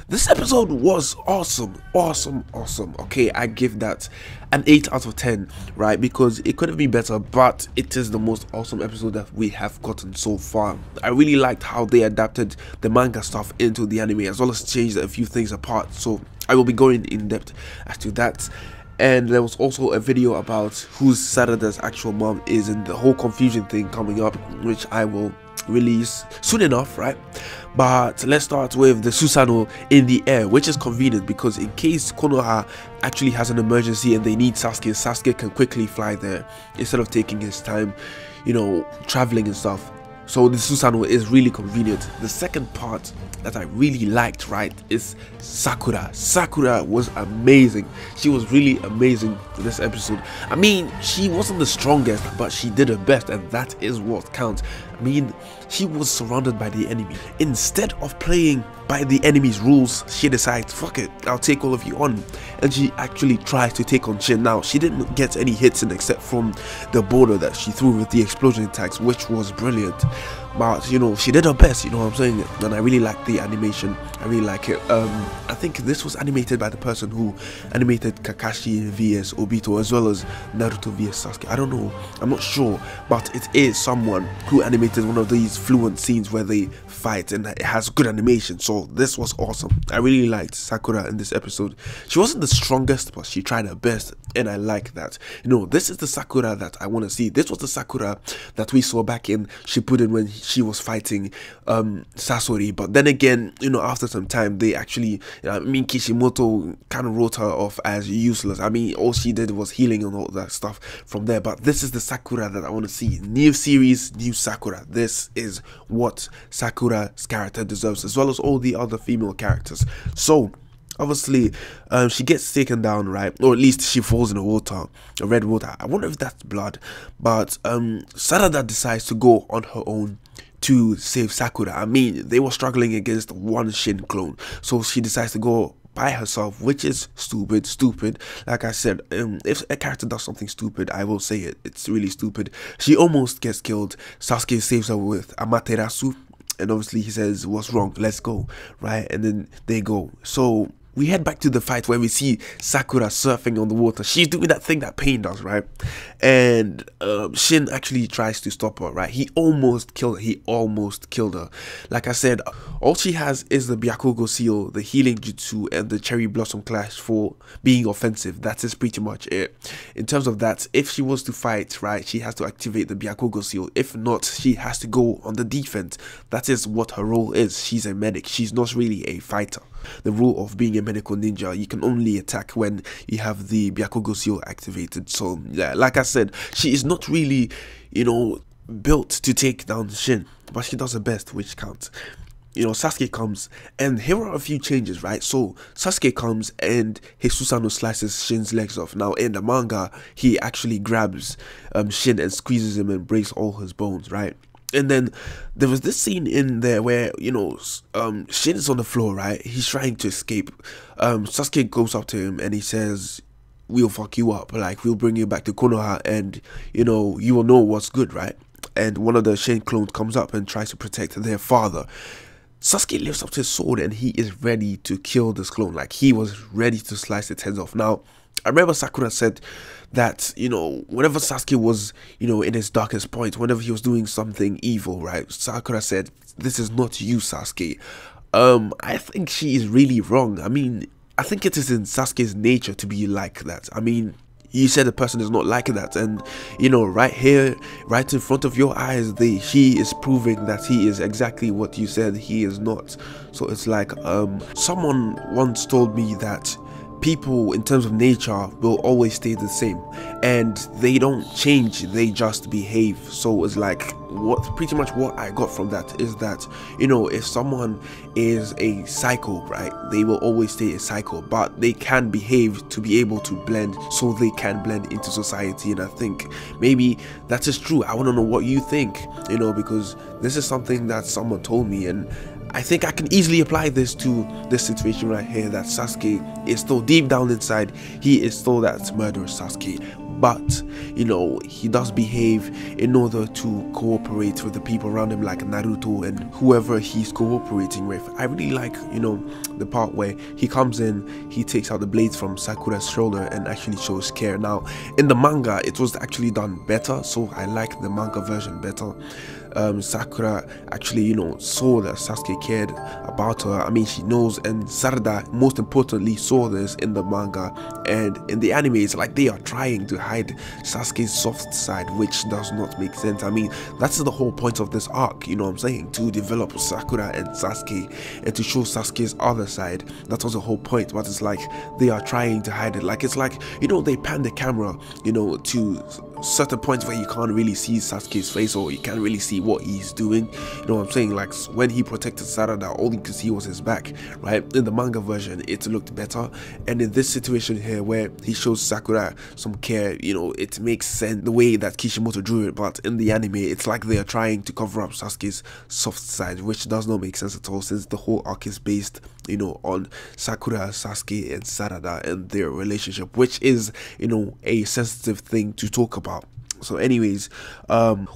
This episode was awesome. Okay, I give that an 8 out of 10, right? Because it could have been better, but it is the most awesome episode that we have gotten so far. I really liked how they adapted the manga stuff into the anime, as well as changed a few things apart. So I will be going in depth as to that. And there was also a video about whose Sarada's actual mom is, and the whole confusion thing coming up, which I will release soon enough, right? But let's start with the Susanoo in the air, which is convenient because in case Konoha actually has an emergency and they need Sasuke can quickly fly there instead of taking his time, you know, traveling and stuff. So the Susanoo is really convenient. The second part that I really liked, right, is Sakura. Sakura was amazing. She was really amazing for this episode. I mean, she wasn't the strongest, but she did her best, and that is what counts. I mean, she was surrounded by the enemy. Instead of playing by the enemy's rules, she decides, fuck it, I'll take all of you on. And she actually tries to take on Shin. Now, she didn't get any hits in except from the border that she threw with the explosion attacks, which was brilliant. But, you know, she did her best, you know what I'm saying? And I really like the animation. I really like it. I think this was animated by the person who animated Kakashi vs Obito, as well as Naruto vs Sasuke. I don't know, I'm not sure, but it is someone who animated one of these fluent scenes where they fight, and it has good animation. So this was awesome. I really liked Sakura in this episode. She wasn't the strongest, but she tried her best, and I like that. You know, this is the Sakura that I want to see. This was the Sakura that we saw back in Shippuden when she was fighting Sasori. But then again, you know, after some time they actually, I mean, Kishimoto kind of wrote her off as useless. I mean, all she did was healing and all that stuff from there. But this is the Sakura that I want to see. New series, new Sakura. This is what Sakura's character deserves, as well as all the other female characters. So obviously, she gets taken down, right? Or at least she falls in the water, red water. I wonder if that's blood. But Sarada decides to go on her own to save Sakura. I mean, they were struggling against one Shin clone, so she decides to go by herself, which is stupid. Like I said, if a character does something stupid, I will say it. It's really stupid. She almost gets killed. Sasuke saves her with Amaterasu, and obviously he says, what's wrong, let's go, right? And then they go. So we head back to the fight where we see Sakura surfing on the water. She's doing that thing that Pain does, right? And Shin actually tries to stop her, right? He almost killed her. Like I said, all she has is the Byakugo seal, the healing jutsu, and the cherry blossom clash for being offensive. That is pretty much it. In terms of that, if she was to fight, right, she has to activate the Byakugo seal. If not, she has to go on the defense. That is what her role is. She's a medic. She's not really a fighter. The rule of being a medical ninja, you can only attack when you have the Byakugo seal activated. So yeah, like I said, she is not really, you know, built to take down Shin, but she does her best, which counts. You know, Sasuke comes, and here are a few changes, right? So Sasuke comes and his Susanoo slices Shin's legs off. Now in the manga, he actually grabs Shin and squeezes him and breaks all his bones, right? And then there was this scene in there where, you know, Shin is on the floor, right? He's trying to escape. Sasuke goes up to him and he says, we'll fuck you up, like we'll bring you back to Konoha, and you know, you will know what's good, right? And one of the Shin clones comes up and tries to protect their father. Sasuke lifts up his sword and he is ready to kill this clone. Like, he was ready to slice its heads off. Now, I remember Sakura said that, you know, whenever Sasuke was, you know, in his darkest point, whenever he was doing something evil, right, Sakura said, this is not you, Sasuke. I think she is really wrong. I mean, I think it is in Sasuke's nature to be like that. I mean, you said the person is not like that, and you know, right here, right in front of your eyes, she is proving that he is exactly what you said he is not. So it's like, someone once told me that people in terms of nature will always stay the same, and they don't change, they just behave. So it's like, pretty much what I got from that is that, you know, if someone is a psycho, right, they will always stay a psycho, but they can behave to be able to blend, so they can blend into society. And I think maybe that is true. I want to know what you think, you know, because this is something that someone told me, and I think I can easily apply this to this situation right here, that Sasuke is still deep down inside, he is still that murderous Sasuke, but you know, he does behave in order to cooperate with the people around him, like Naruto and whoever he's cooperating with. I really like, you know, the part where he comes in, he takes out the blades from Sakura's shoulder and actually shows care. Now in the manga it was actually done better, so I like the manga version better. Sakura actually, you know, saw that Sasuke cared about her. I mean, she knows, and Sarada most importantly saw this in the manga, and in the anime it's like they are trying to hide Sasuke's soft side, which does not make sense. I mean, that's the whole point of this arc, you know what I'm saying, to develop Sakura and Sasuke and to show Sasuke's other side. That was the whole point, but it's like they are trying to hide it. Like, it's like, you know, they pan the camera, you know, to certain points where you can't really see Sasuke's face, or you can't really see what he's doing, you know what I'm saying. Like when he protected Sarada, all you could see was his back, right? In the manga version it looked better, and in this situation here where he shows Sakura some care, you know, it makes sense the way that Kishimoto drew it. But in the anime it's like they are trying to cover up Sasuke's soft side, which does not make sense at all, since the whole arc is based, you know, on Sakura, Sasuke and Sarada and their relationship, which is, you know, a sensitive thing to talk about. So anyways,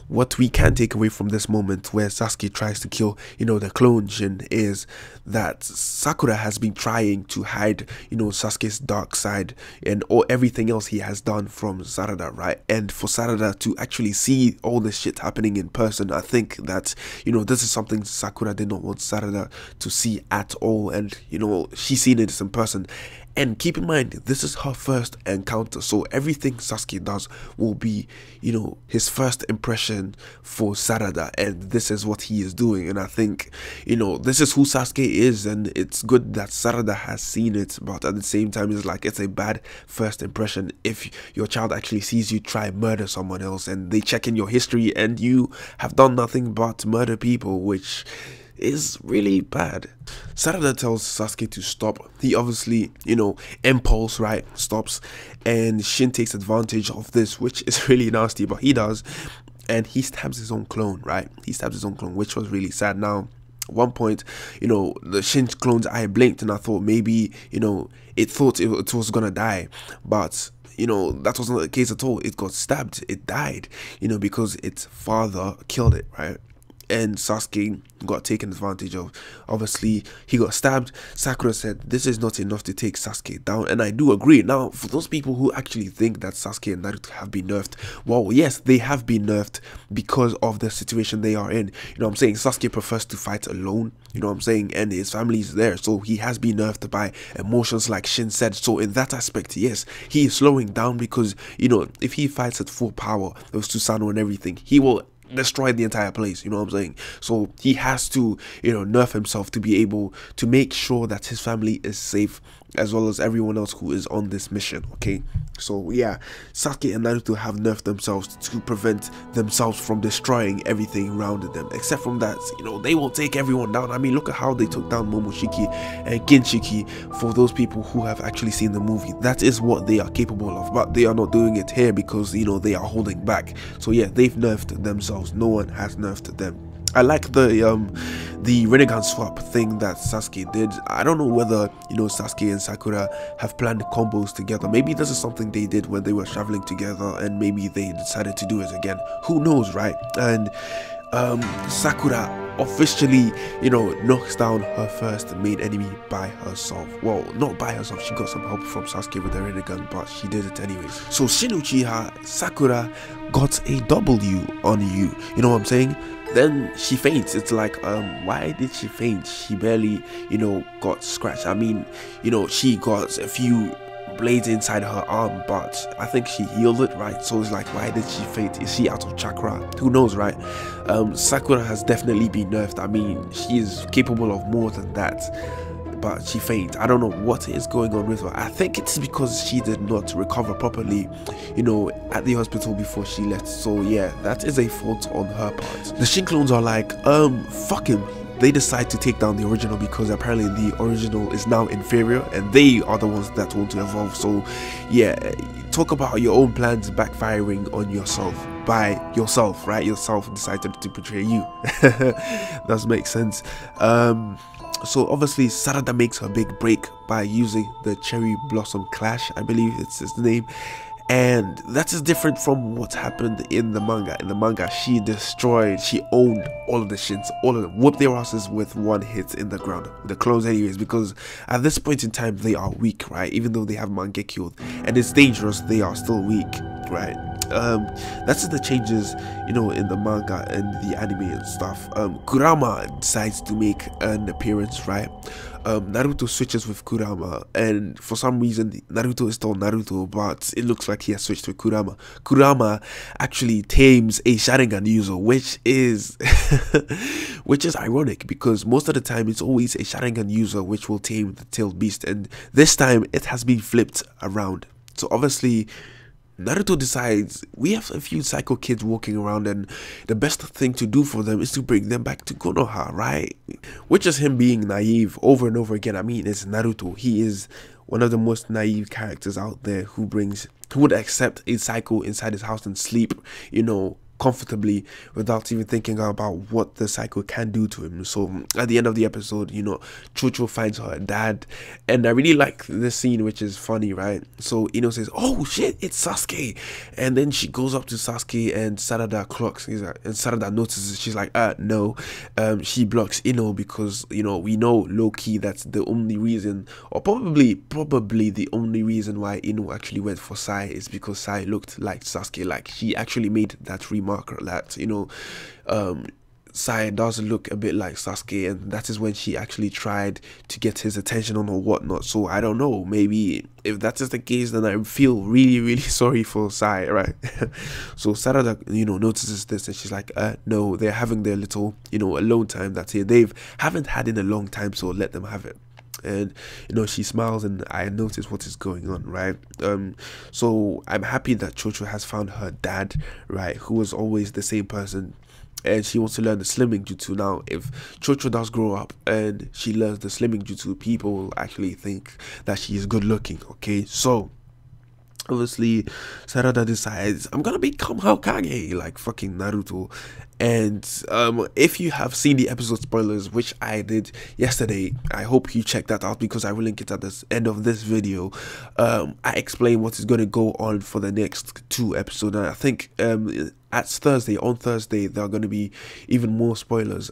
what we can take away from this moment where Sasuke tries to kill, you know, the clone Shin, is that Sakura has been trying to hide, you know, Sasuke's dark side and or everything else he has done from Sarada, right? And for Sarada to actually see all this shit happening in person, I think that, you know, this is something Sakura did not want Sarada to see at all, and you know, she's seen it in person. And keep in mind, this is her first encounter, so everything Sasuke does will be, you know, his first impression for Sarada, and this is what he is doing. And I think, you know, this is who Sasuke is, and it's good that Sarada has seen it, but at the same time it's like, it's a bad first impression if your child actually sees you try murder someone else and they check in your history and you have done nothing but murder people, which is really bad. Sarada tells Sasuke to stop. He obviously, you know, impulse, right, stops, and Shin takes advantage of this, which is really nasty, but he does, and he stabs his own clone, right? He stabs his own clone, which was really sad. Now at one point, you know, the Shin clone's eye blinked and I thought maybe, you know, it thought it was gonna die, but you know, that wasn't the case at all. It got stabbed, it died, you know, because its father killed it, right? And Sasuke got taken advantage of. Obviously he got stabbed. Sakura said this is not enough to take Sasuke down, and I do agree. Now for those people who actually think that Sasuke and Naruto have been nerfed, well, yes, they have been nerfed because of the situation they are in, you know what I'm saying. Sasuke prefers to fight alone, you know what I'm saying, and his family is there, so he has been nerfed by emotions, like Shin said. So in that aspect, yes, he is slowing down, because, you know, if he fights at full power with Susanoo and everything, he will destroy the entire place, you know what I'm saying. So he has to, you know, nerf himself to be able to make sure that his family is safe, as well as everyone else who is on this mission. Okay, so yeah, Sasuke and Naruto have nerfed themselves to prevent themselves from destroying everything around them. Except from that, you know, they will take everyone down. I mean, look at how they took down Momoshiki and Ginshiki. For those people who have actually seen the movie, that is what they are capable of, but they are not doing it here because, you know, they are holding back. So yeah, they've nerfed themselves. No one has nerfed them. I like the Rinnegan swap thing that Sasuke did. I don't know whether, you know, Sasuke and Sakura have planned combos together. Maybe this is something they did when they were traveling together, and maybe they decided to do it again. Who knows, right? And Sakura officially, you know, knocks down her first main enemy by herself. Well, not by herself, she got some help from Sasuke with the Rinnegan, but she did it anyways. So Shin Uchiha, Sakura got a W on you, you know what I'm saying? Then she faints. It's like, why did she faint? She barely, you know, got scratched. I mean, you know, she got a few blades inside her arm, but I think she healed it, right? So it's like, why did she faint? Is she out of chakra? Who knows, right? Sakura has definitely been nerfed. I mean, she is capable of more than that, but she fainted. I don't know what is going on with her. I think it's because she did not recover properly, you know, at the hospital before she left. So yeah, that is a fault on her part. The Shin clones are like, fuck him. They decide to take down the original because apparently the original is now inferior and they are the ones that want to evolve. So yeah, talk about your own plans backfiring on yourself by yourself, right? Yourself decided to betray you. Does make sense. So obviously Sarada makes her big break by using the Cherry Blossom Clash, I believe it's his name, And that is different from what happened in the manga. In the manga, she owned all of the Shins, all of them, whooped their asses with one hit in the ground, the clones anyways, because at this point in time, they are weak, right? Even though they have Mangekyo, and it's dangerous, they are still weak, right? That's the changes, you know, in the manga and the anime and stuff. Kurama decides to make an appearance, right? Naruto switches with Kurama, and for some reason Naruto is still Naruto, but it looks like he has switched with Kurama. Kurama actually tames a Sharingan user, which is which is ironic, because most of the time it's always a Sharingan user which will tame the tailed beast, and this time it has been flipped around. So obviously Naruto decides we have a few psycho kids walking around, and the best thing to do for them is to bring them back to Konoha, right? Which is him being naive over and over again. I mean, it's Naruto. He is one of the most naive characters out there who would accept a psycho inside his house and sleep, you know, comfortably without even thinking about what the psycho can do to him. So at the end of the episode, you know, Chocho finds her dad, and I really like this scene, which is funny, right? So Ino says, "Oh shit, it's Sasuke," and then she goes up to Sasuke, and Sarada clocks. And Sarada notices. She's like, no." She blocks Ino because, you know, we know low-key that's the only reason, or probably the only reason why Ino actually went for Sai is because Sai looked like Sasuke. Like, she actually made that remark that, you know, Sai does look a bit like Sasuke, and that is when she actually tried to get his attention on or whatnot. So I don't know, maybe if that is the case, then I feel really sorry for Sai, right? So Sarada, you know, notices this, and she's like, no, they're having their little, you know, alone time that haven't had in a long time, so let them have it. And, you know, she smiles, and I notice what is going on, right? So I'm happy that Chocho has found her dad, right, who was always the same person, and she wants to learn the slimming jutsu. Now, if Chocho does grow up and she learns the slimming jutsu, people will actually think that she is good looking, okay? So obviously Sarada decides, I'm gonna become Hokage like fucking Naruto. And if you have seen the episode spoilers, which I did yesterday, I hope you check that out, because I will link it at the end of this video. I explain what is going to go on for the next 2 episodes, and I think on Thursday there are going to be even more spoilers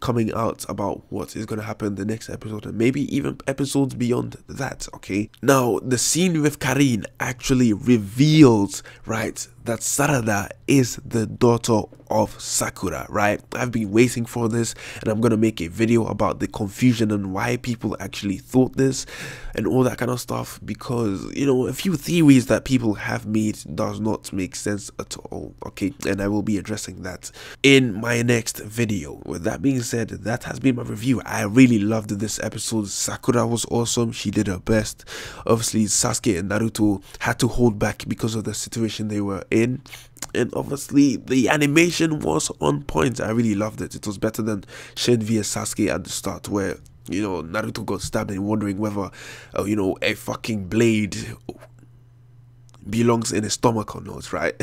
coming out about what is going to happen in the next episode, and maybe even episodes beyond that. Okay, now the scene with Karin actually reveals, right, that Sarada is the daughter of Sakura, right? I've been waiting for this, and I'm gonna make a video about the confusion and why people actually thought this and all that kind of stuff, because, you know, a few theories that people have made does not make sense at all, okay? And I will be addressing that in my next video. With that being said, that has been my review. I really loved this episode. Sakura was awesome. She did her best. Obviously Sasuke and Naruto had to hold back because of the situation they were in, and obviously the animation was on point. I really loved it. It was better than Shin vs Sasuke at the start, where, you know, Naruto got stabbed and wondering whether you know, a fucking blade belongs in his stomach or not, right?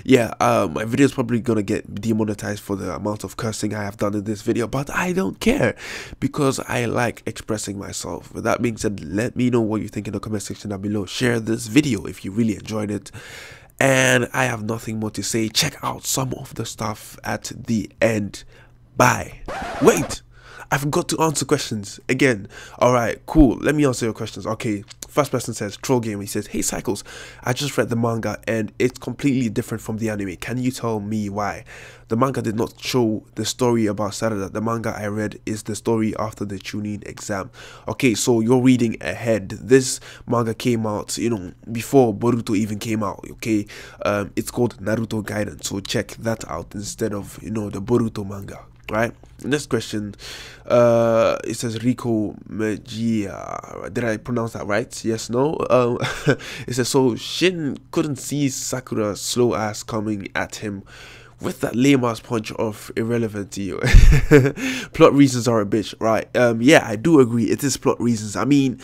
Yeah, my video is probably gonna get demonetized for the amount of cursing I have done in this video, but I don't care, because I like expressing myself. With that being said, let me know what you think in the comment section down below. Share this video if you really enjoyed it, and I have nothing more to say. Check out some of the stuff at the end. Bye. Wait, I forgot to answer questions again. Alright, cool, let me answer your questions. Okay, first person says, Troll Game. He says, hey Cycles, I just read the manga and it's completely different from the anime. Can you tell me why? The manga did not show the story about Sarada. The manga I read is the story after the Chunin exam. Okay, so you're reading ahead. This manga came out, you know, before Boruto even came out, okay? It's called Naruto Gaiden, so check that out instead of, you know, the Boruto manga. Right, next question. It says Rico Magia. Did I pronounce that right? Yes, no. It says, so Shin couldn't see Sakura's slow ass coming at him with that lame ass punch of irrelevancy. Plot reasons are a bitch, right? Yeah, I do agree. It is plot reasons. I mean,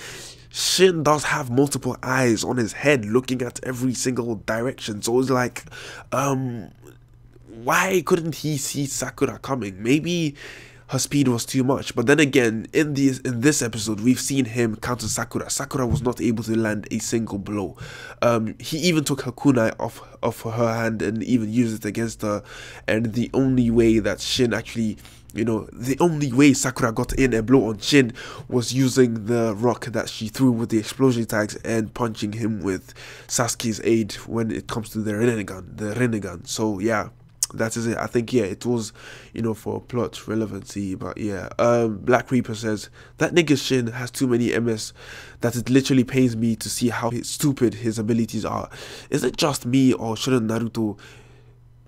Shin does have multiple eyes on his head looking at every single direction, so it's like, why couldn't he see Sakura coming? Maybe her speed was too much. But then again, in this episode, we've seen him counter Sakura. Sakura was not able to land a single blow. He even took her kunai off her hand and even used it against her. And the only way that Shin actually, the only way Sakura got in a blow on Shin was using the rock that she threw with the explosion tags and punching him with Sasuke's aid when it comes to the Rinnegan. So yeah, that is it. I think, yeah, it was, for plot relevancy. But yeah, Black Reaper says that nigga Shin has too many MS that it literally pains me to see how stupid his abilities are. Is it just me, or shouldn't Naruto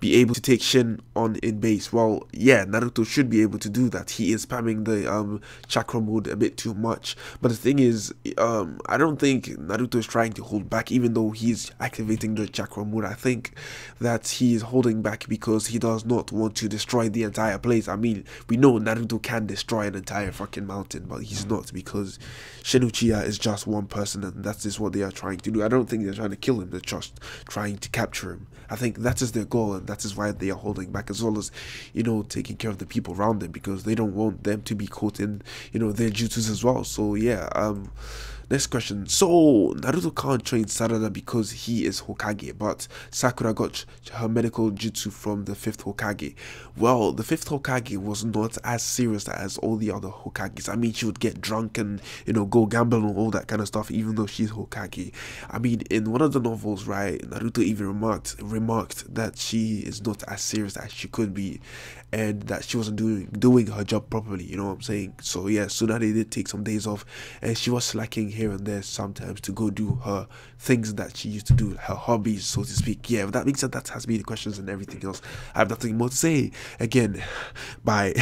be able to take Shin on in base? Well, yeah, Naruto should be able to do that. He is spamming the chakra mode a bit too much. But the thing is, I don't think Naruto is trying to hold back, even though he's activating the chakra mode. I think that he is holding back because he does not want to destroy the entire place. I mean, we know Naruto can destroy an entire fucking mountain, but he's not, because Shin Uchiha is just one person, and that is what they are trying to do. I don't think they're trying to kill him, they're just trying to capture him. I think that is their goal, and that is why they are holding back, as well as, taking care of the people around them, because they don't want them to be caught in, their jutsus as well. So yeah, next question. So Naruto can't train Sarada because he is Hokage, but Sakura got her medical jutsu from the 5th Hokage. Well, the 5th Hokage was not as serious as all the other Hokages. I mean, she would get drunk and, go gamble and all that kind of stuff, even though she's Hokage. I mean, in one of the novels, right, Naruto even remarked that she is not as serious as she could be, and that she wasn't doing her job properly, you know what I'm saying? So yeah, Tsunade did take some days off, and she was slacking here and there sometimes to go do her things that she used to do, her hobbies, so to speak. Yeah, but that being said, that has been the questions and everything else. I have nothing more to say. Again, bye.